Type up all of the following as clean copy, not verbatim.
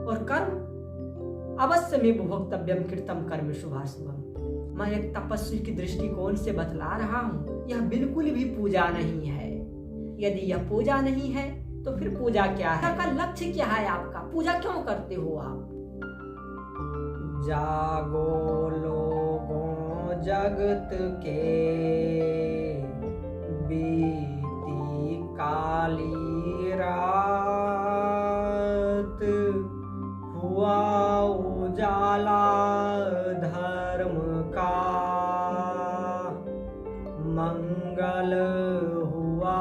और कर्म अवश्य में भोक्तव्यम कृतम कर्म शुभाशुभम। मैं एक तपस्वी की दृष्टिकोण से बतला रहा हूँ, यह बिल्कुल भी पूजा नहीं है। यदि यह पूजा नहीं है तो फिर पूजा क्या है? का लक्ष्य क्या है आपका? पूजा क्यों करते हो आप? जागो लोगों जगत के, बीती काली रात, हुआ उजाला धर्म का, मंगल हुआ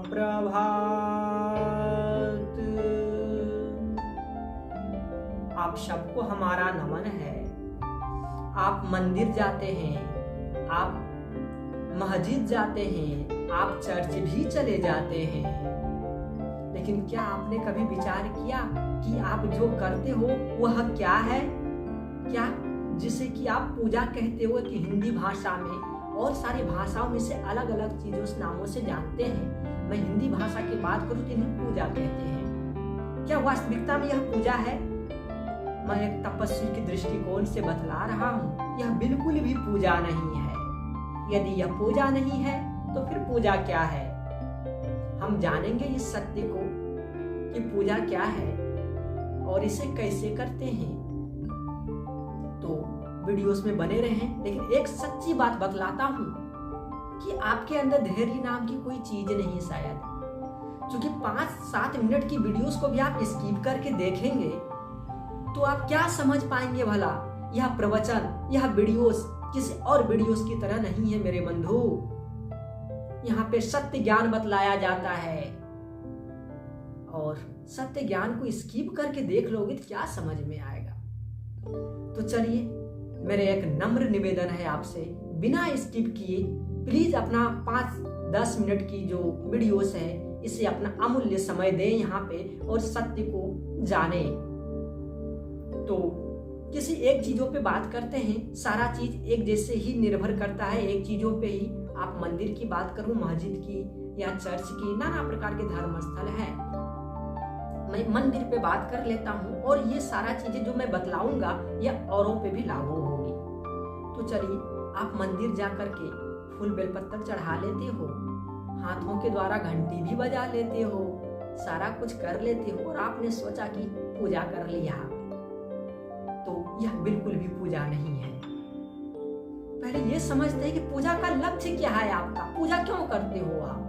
प्रभात। आप सबको हमारा नमन है। आप मंदिर जाते हैं, आप मस्जिद जाते हैं, आप चर्च भी चले जाते हैं, लेकिन क्या आपने कभी विचार किया कि आप जो करते हो वह क्या है? क्या जिसे कि आप पूजा कहते हो कि हिंदी भाषा में और सारी भाषाओं में से अलग अलग चीजों से नामों से जानते हैं। मैं हिंदी भाषा की बात करूं तो इन्हें पूजा कहते हैं। क्या वास्तविकता में यह पूजा है? मैं एक तपस्वी की दृष्टिकोण से बतला रहा हूँ, यह बिल्कुल भी पूजा नहीं है। यदि यह पूजा नहीं है तो फिर पूजा क्या है? हम जानेंगे इस सत्य को कि पूजा क्या है और इसे कैसे करते हैं। तो वीडियोस में बने रहें, लेकिन एक सच्ची बात बतलाता हूं कि आपके अंदर धैर्य नाम की कोई चीज नहीं शायद, क्योंकि 5-7 मिनट की वीडियोस को भी आप स्किप करके देखेंगे तो आप क्या समझ पाएंगे भला? यह प्रवचन, यह वीडियोस किसी और वीडियोस की तरह नहीं है मेरे बंधु। यहाँ पे सत्य ज्ञान बतलाया जाता है और सत्य ज्ञान को स्किप करके देख लोगे तो क्या समझ में आएगा? तो चलिए, मेरे एक नम्र निवेदन है आपसे, बिना स्किप किए प्लीज अपना 5-10 मिनट की जो वीडियोस है इसे अपना अमूल्य समय दें यहाँ पे और सत्य को जाने। तो किसी एक चीजों पे बात करते हैं, सारा चीज एक जैसे ही निर्भर करता है एक चीजों पे ही। आप मंदिर की बात करूं, मस्जिद की या चर्च की, नाना प्रकार के धर्म स्थल है। मैं मंदिर पे बात कर लेता हूं और ये सारा चीजें जो मैं बतलाऊंगा यह औरों पे भी लागू होगी। तो चलिए, आप मंदिर जा करके फूल बेलपत्र चढ़ा लेते हो, हाथों के द्वारा घंटी भी बजा लेते हो, सारा कुछ कर लेते हो और आपने सोचा कि पूजा कर लिया, तो यह बिल्कुल भी पूजा नहीं है। पहले ये समझते हैं कि पूजा का लक्ष्य क्या है आपका? पूजा क्यों करते हो आप?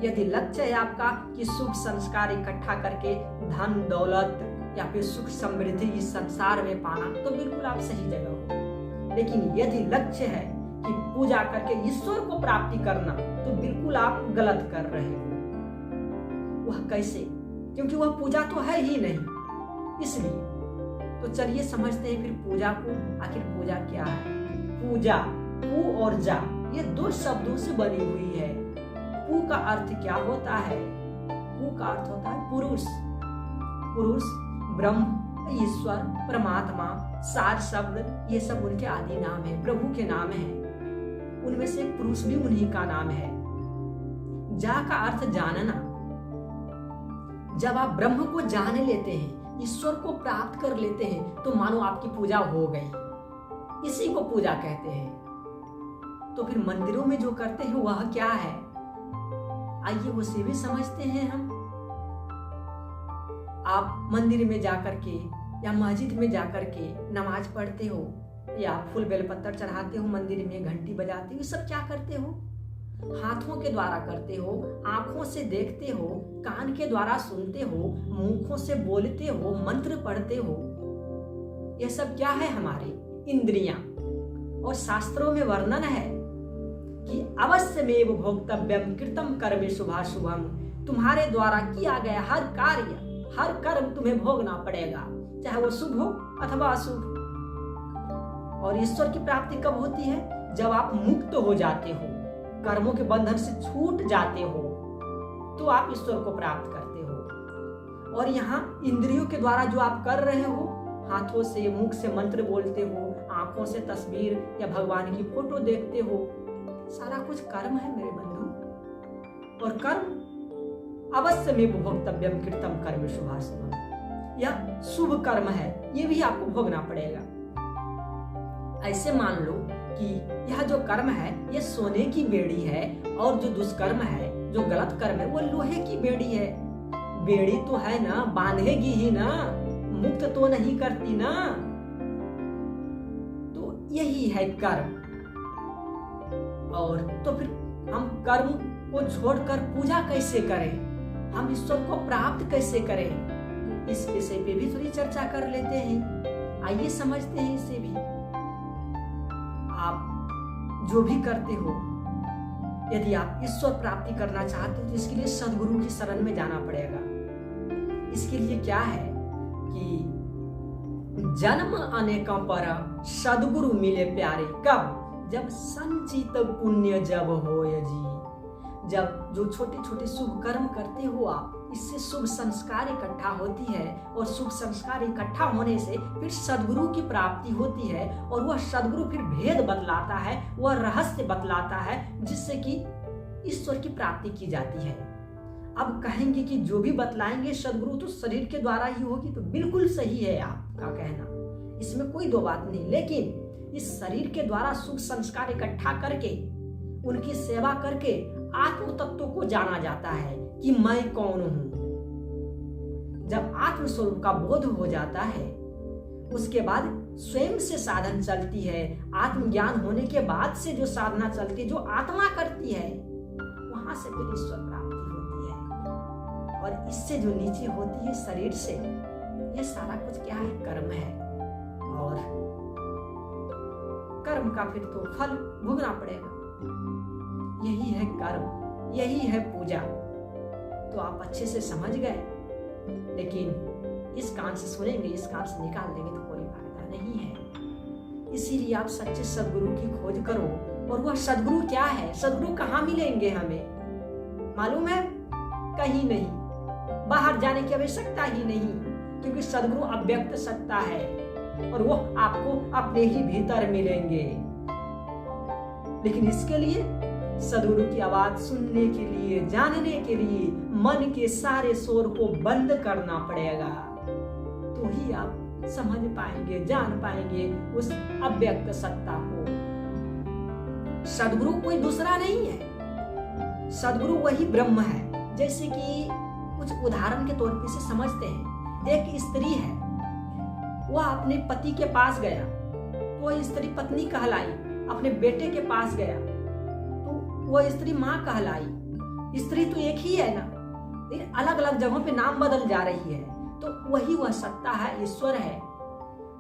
यदि लक्ष्य है आपका कि सुख संस्कार इकट्ठा करके धन दौलत या फिर सुख समृद्धि इस संसार में पाना, तो बिल्कुल आप सही जगह हो। लेकिन यदि लक्ष्य है कि पूजा करके ईश्वर को प्राप्ति करना, तो बिल्कुल आप गलत कर रहे हो। वह कैसे? क्योंकि वह पूजा तो है ही नहीं। इसलिए तो चलिए समझते हैं फिर पूजा को। आखिर पूजा क्या है? पूजा, पू और जा, ये 2 शब्दों से बनी हुई है। पू का अर्थ क्या होता है? पू का अर्थ होता है पुरुष। पुरुष, ब्रह्म, ईश्वर, परमात्मा, सार शब्द, ये सब उनके आदि नाम है, प्रभु के नाम है। उनमें से एक पुरुष भी उन्हीं का नाम है। जा का अर्थ जानना। जब आप ब्रह्म को जान लेते हैं, ईश्वर को प्राप्त कर लेते हैं, तो मानो आपकी पूजा हो गई। इसी को पूजा कहते हैं। तो फिर मंदिरों में जो करते हैं वह क्या है? आइए उसे भी समझते हैं हम। आप मंदिर में जाकर के या मस्जिद में जाकर के नमाज पढ़ते हो या फूल बेलपत्र चढ़ाते हो, मंदिर में घंटी बजाते हो, सब क्या करते हो? हाथों के द्वारा करते हो, आंखों से देखते हो, कान के द्वारा सुनते हो, मुखों से बोलते हो, मंत्र पढ़ते हो। यह सब क्या है? हमारी इंद्रियां। और शास्त्रों में वर्णन है कि अवश्यमेव भोक्तव्यम कृतम कर्म शुभाशुभम। तुम्हारे द्वारा किया गया हर कार्य, हर कर्म तुम्हें भोगना पड़ेगा, चाहे वो शुभ हो अथवा अशुभ। और ईश्वर की प्राप्ति कब होती है? जब आप मुक्त हो जाते हो, कर्मों के बंधन से छूट जाते हो, तो आप ईश्वर को प्राप्त करते हो। और यहाँ इंद्रियों के द्वारा जो आप कर रहे हो, हाथों से, मुख से मंत्र बोलते हो, आंखों से तस्वीर या भगवान की फोटो देखते हो, सारा कुछ कर्म है मेरे बंधु। और कर्म अवश्य में भोक्तव्यम कृतम कर्म शुभाशुभम। यह शुभ कर्म है, ये भी आपको भोगना पड़ेगा। ऐसे मान लो कि यह जो कर्म है ये सोने की बेड़ी है और जो दुष्कर्म है, जो गलत कर्म है, वो लोहे की बेड़ी है। बेड़ी तो है ना, बांधेगी ही ना, मुक्त तो नहीं करती ना। तो यही है कर्म। और तो फिर हम कर्म को छोड़कर पूजा कैसे करें, हम ईश्वर को प्राप्त कैसे करें, इस विषय पे भी थोड़ी चर्चा कर लेते हैं। आइए समझते हैं इसे भी। आप जो भी करते हो, यदि आप ईश्वर प्राप्ति करना चाहते हो तो इसके लिए सदगुरु की शरण में जाना पड़ेगा। इसके लिए क्या है कि जन्म अनेकों पर सदगुरु मिले प्यारे, कब? जब संचित पुण्य जब होय जी। जब जो छोटे छोटे शुभ कर्म करते हो आप, इससे शुभ संस्कार इकट्ठा होती है और शुभ संस्कार इकट्ठा होने से फिर सदगुरु की प्राप्ति होती है और वह सदगुरु फिर भेद बतलाता है, वह रहस्य बतलाता है, जिससे कि ईश्वर की प्राप्ति की जाती है। अब कहेंगे कि जो भी बतलाएंगे सदगुरु तो शरीर के द्वारा ही होगी, तो बिल्कुल सही है आपका कहना, इसमें कोई दो बात नहीं। लेकिन इस शरीर के द्वारा शुभ संस्कार इकट्ठा करके, उनकी सेवा करके आत्म तत्व को जाना जाता है कि मैं कौन हूं। जब आत्म स्वरूप का बोध हो जाता है, उसके बाद स्वयं से साधन चलती है। आत्मज्ञान होने के बाद से जो साधना चलती है, जो आत्मा करती है, वहां से फिर ईश्वर प्राप्ति होती है। और इससे जो नीचे होती है शरीर से, ये सारा कुछ क्या है? कर्म है। और कर्म का फिर तो फल भोगना पड़ेगा। यही है कर्म, यही है पूजा। तो आप अच्छे से समझ गए, लेकिन इस कान से सुनेंगे, इस कान से निकाल देंगे तो कोई फायदा नहीं है। इसीलिए आप सच्चे सदगुरु की खोज करो। और वह सदगुरु क्या है? सदगुरु कहाँ मिलेंगे हमें? मालूम है? कहीं नहीं, बाहर जाने की आवश्यकता ही नहीं, क्योंकि सदगुरु अव्यक्त सत्ता है और वो आपको अपने ही भीतर मिलेंगे। लेकिन इसके लिए सदगुरु की आवाज सुनने के लिए, जानने के लिए मन के सारे शोर को बंद करना पड़ेगा, तो ही आप समझ पाएंगे, जान पाएंगे उस अव्यक्त सत्ता को। सदगुरु कोई दूसरा नहीं है, सदगुरु वही ब्रह्म है। जैसे कि कुछ उदाहरण के तौर पर इसे समझते हैं। एक स्त्री है, वह अपने पति के पास गया तो वह स्त्री पत्नी कहलाई। अपने बेटे के पास गया तो वह स्त्री माँ कहलाई। स्त्री तो एक ही है ना, लेकिन अलग अलग जगहों पे नाम बदल जा रही है। तो वही वह सत्ता है, ईश्वर है,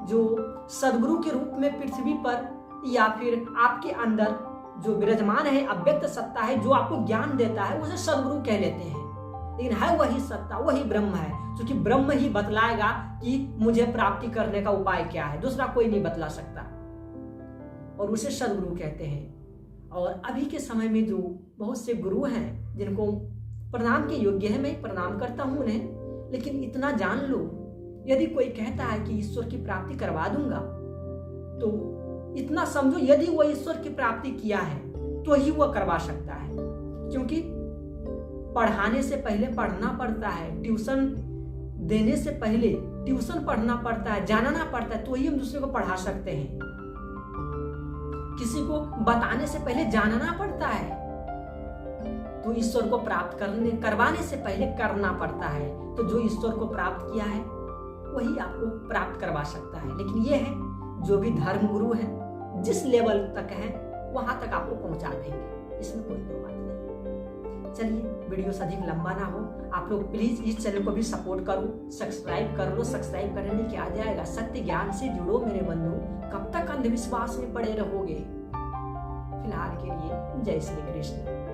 जो सदगुरु के रूप में पृथ्वी पर या फिर आपके अंदर जो विराजमान है, अव्यक्त सत्ता है, जो आपको ज्ञान देता है, उसे सदगुरु कह लेते हैं। लेकिन है वही सत्ता, वही ब्रह्म है, क्योंकि ब्रह्म ही बतलाएगा कि मुझे प्राप्ति करने का उपाय क्या है, दूसरा कोई नहीं बतला सकता, और उसे सदगुरु कहते हैं। और अभी के समय में जो बहुत से गुरु हैं जिनको प्रणाम के योग्य है, मैं प्रणाम करता हूं उन्हें, लेकिन इतना जान लो, यदि कोई कहता है कि ईश्वर की प्राप्ति करवा दूंगा, तो इतना समझो, यदि वो ईश्वर की प्राप्ति किया है तो ही वो करवा सकता है। क्योंकि पढ़ाने से पहले पढ़ना पड़ता है, ट्यूशन देने से पहले ट्यूशन पढ़ना पड़ता है, जानना पड़ता है, तो ही हम दूसरे को पढ़ा सकते हैं। किसी को बताने से पहले जानना पड़ता है, तो ईश्वर को प्राप्त करवाने से पहले करना पड़ता है। तो जो ईश्वर को प्राप्त किया है वही आपको प्राप्त करवा सकता है। लेकिन ये है, जो भी धर्म गुरु है, जिस लेवल तक है वहां तक आपको पहुंचा देंगे, इसमें कोई दो बात नहीं। चलिए, वीडियो अधिक लंबा ना हो, आप लोग प्लीज इस चैनल को भी सपोर्ट करो, सब्सक्राइब कर लो। सब्सक्राइब करने में क्या जाएगा, सत्य ज्ञान से जुड़ो मेरे बंधु। कब तक अंधविश्वास में पड़े रहोगे? फिलहाल के लिए जय श्री कृष्ण।